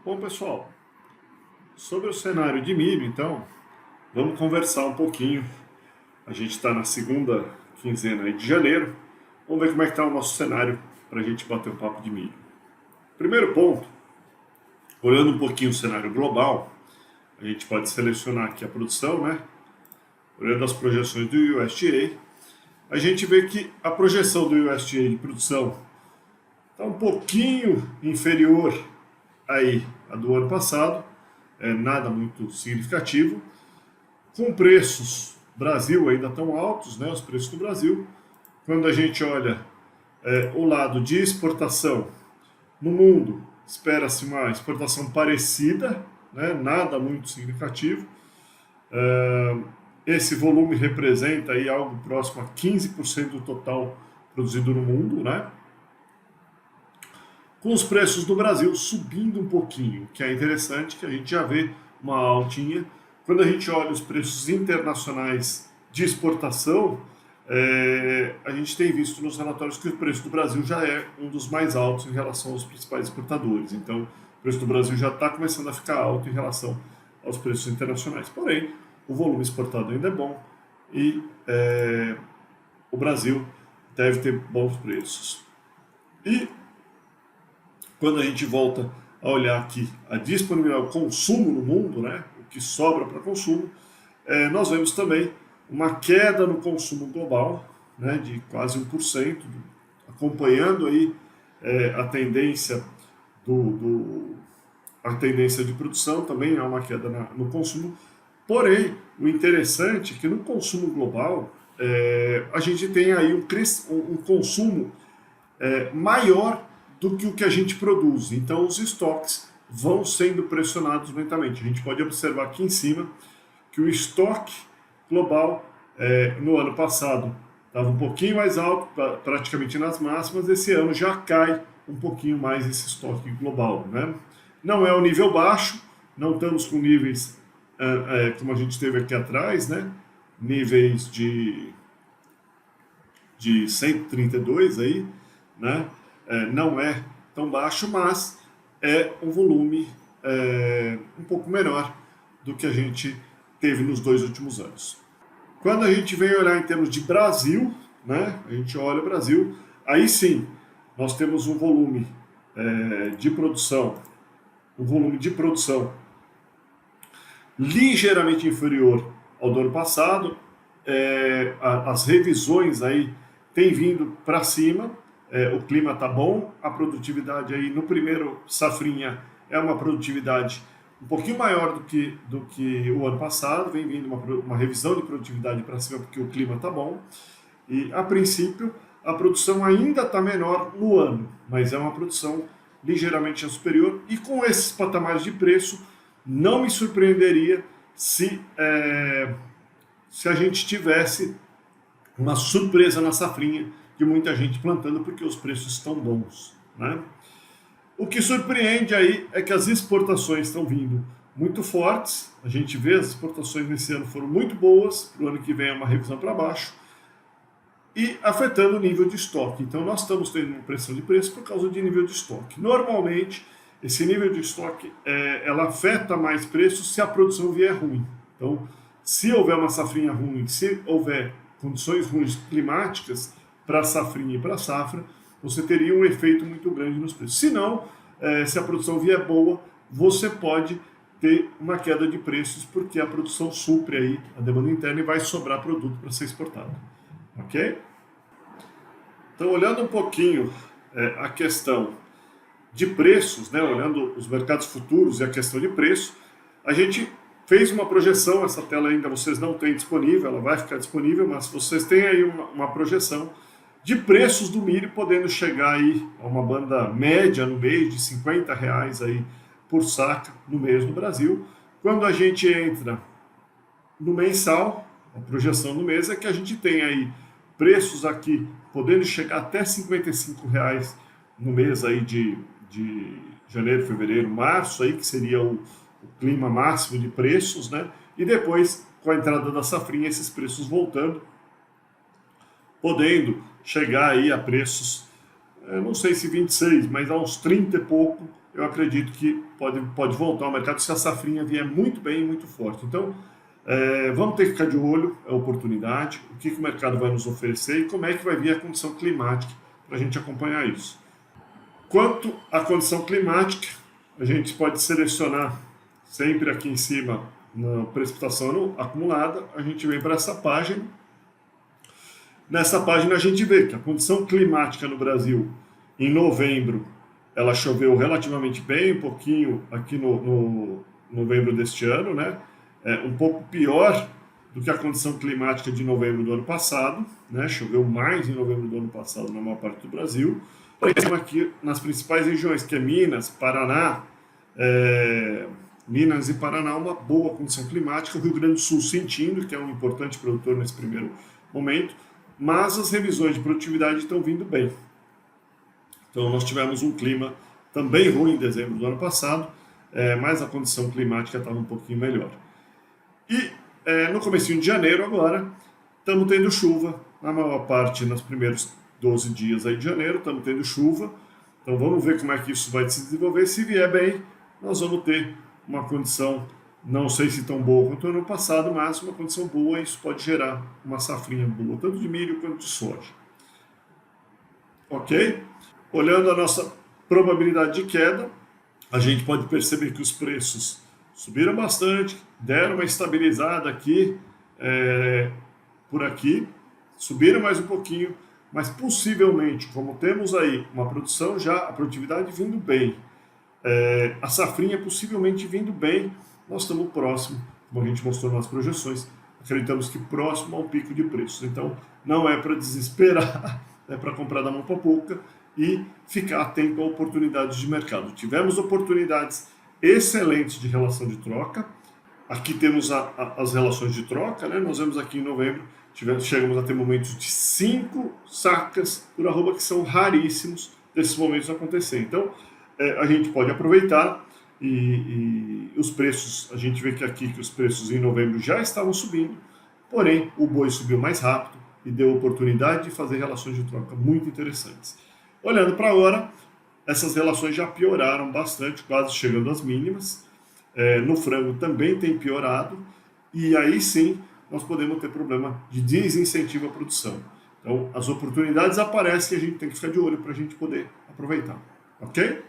Bom, pessoal, sobre o cenário de milho, então, vamos conversar um pouquinho. A gente está na segunda quinzena aí de janeiro. Vamos ver como é que está o nosso cenário para a gente bater um papo de milho. Primeiro ponto, olhando um pouquinho o cenário global, a gente pode selecionar aqui a produção, né? Olhando as projeções do USDA, a gente vê que a projeção do USDA de produção está um pouquinho inferior aí a do ano passado, nada muito significativo, com preços Brasil ainda tão altos, né, os preços do Brasil. Quando a gente olha o lado de exportação no mundo, espera-se uma exportação parecida, né, nada muito significativo. Esse volume representa aí algo próximo a 15% do total produzido no mundo, né? Com os preços do Brasil subindo um pouquinho, que é interessante, que a gente já vê uma altinha. Quando a gente olha os preços internacionais de exportação, a gente tem visto nos relatórios que o preço do Brasil já é um dos mais altos em relação aos principais exportadores. Então, o preço do Brasil já está começando a ficar alto em relação aos preços internacionais. Porém, o volume exportado ainda é bom e o Brasil deve ter bons preços. E quando a gente volta a olhar aqui a disponibilidade, o consumo no mundo, né, o que sobra para consumo, nós vemos também uma queda no consumo global, né, de quase 1%, acompanhando aí a tendência a tendência de produção, também há uma queda no consumo. Porém, o interessante é que no consumo global a gente tem aí um consumo maior do que o que a gente produz. Então, os estoques vão sendo pressionados lentamente. A gente pode observar aqui em cima que o estoque global no ano passado estava um pouquinho mais alto, praticamente nas máximas. Esse ano já cai um pouquinho mais esse estoque global, né? Não é um nível baixo, não estamos com níveis como a gente teve aqui atrás, né? Níveis de 132 aí, né? Não é tão baixo, mas é um volume um pouco menor do que a gente teve nos 2 últimos anos. Quando a gente vem olhar em termos de Brasil, né, a gente olha o Brasil, aí sim, nós temos um volume de produção ligeiramente inferior ao do ano passado. As revisões aí têm vindo para cima. O clima está bom, a produtividade aí no primeiro safrinha é uma produtividade um pouquinho maior do que o ano passado, vem vindo uma revisão de produtividade para cima porque o clima está bom, e a princípio a produção ainda está menor no ano, mas é uma produção ligeiramente superior, e com esses patamares de preço não me surpreenderia se a gente tivesse uma surpresa na safrinha de muita gente plantando porque os preços estão bons, né? O que surpreende aí é que as exportações estão vindo muito fortes. A gente vê as exportações nesse ano foram muito boas, para o ano que vem é uma revisão para baixo, e afetando o nível de estoque. Então nós estamos tendo uma pressão de preço por causa de nível de estoque. Normalmente, esse nível de estoque ela afeta mais preços se a produção vier ruim. Então, se houver uma safrinha ruim, se houver condições ruins climáticas para a safrinha e para a safra, você teria um efeito muito grande nos preços. Se não, se a produção vier boa, você pode ter uma queda de preços porque a produção supre aí a demanda interna e vai sobrar produto para ser exportado. Ok? Então, olhando um pouquinho a questão de preços, né, olhando os mercados futuros e a questão de preço, a gente fez uma projeção. Essa tela ainda vocês não têm disponível, ela vai ficar disponível, mas vocês têm aí uma projeção de preços do milho podendo chegar aí a uma banda média no mês de R$50 aí por saca no mês no Brasil. Quando a gente entra no mensal, a projeção do mês é que a gente tem aí preços aqui podendo chegar até R$55 no mês aí de janeiro, fevereiro, março, aí, que seria o clima máximo de preços, né? E depois, com a entrada da safrinha, esses preços voltando, podendo chegar aí a preços, não sei se 26, mas a uns 30 e pouco, eu acredito que pode voltar ao mercado se a safrinha vier muito bem e muito forte. Então, vamos ter que ficar de olho, a oportunidade, o que o mercado vai nos oferecer e como é que vai vir a condição climática para a gente acompanhar isso. Quanto à condição climática, a gente pode selecionar sempre aqui em cima, na precipitação acumulada, a gente vem para essa página. Nessa página a gente vê que a condição climática no Brasil, em novembro, ela choveu relativamente bem, um pouquinho aqui no novembro deste ano, né? Um pouco pior do que a condição climática de novembro do ano passado, né? Choveu mais em novembro do ano passado na maior parte do Brasil. Por exemplo, aqui nas principais regiões, que é Minas, Paraná, Minas e Paraná, uma boa condição climática. O Rio Grande do Sul sentindo, que é um importante produtor nesse primeiro momento, mas as revisões de produtividade estão vindo bem. Então nós tivemos um clima também ruim em dezembro do ano passado, mas a condição climática estava um pouquinho melhor. E no comecinho de janeiro agora, estamos tendo chuva, na maior parte nos primeiros 12 dias aí de janeiro, estamos tendo chuva. Então vamos ver como é que isso vai se desenvolver. Se vier bem, nós vamos ter uma condição, não sei se tão boa quanto no ano passado, mas uma condição boa, e isso pode gerar uma safrinha boa, tanto de milho quanto de soja. Ok? Olhando a nossa probabilidade de queda, a gente pode perceber que os preços subiram bastante, deram uma estabilizada aqui, por aqui, subiram mais um pouquinho, mas possivelmente, como temos aí uma produção já, a produtividade vindo bem, a safrinha possivelmente vindo bem, nós estamos próximo, como a gente mostrou nas projeções, acreditamos que próximo ao pico de preços. Então, não é para desesperar, é para comprar da mão para a boca e ficar atento a oportunidades de mercado. Tivemos oportunidades excelentes de relação de troca. Aqui temos as relações de troca, né? Nós vemos aqui em novembro, chegamos a ter momentos de 5 sacas por arroba, que são raríssimos desses momentos acontecer. Então, a gente pode aproveitar e os preços, a gente vê que aqui que os preços em novembro já estavam subindo, porém o boi subiu mais rápido e deu oportunidade de fazer relações de troca muito interessantes. Olhando para agora, essas relações já pioraram bastante, quase chegando às mínimas. No frango também tem piorado, e aí sim nós podemos ter problema de desincentivo à produção. Então as oportunidades aparecem e a gente tem que ficar de olho para a gente poder aproveitar. Ok?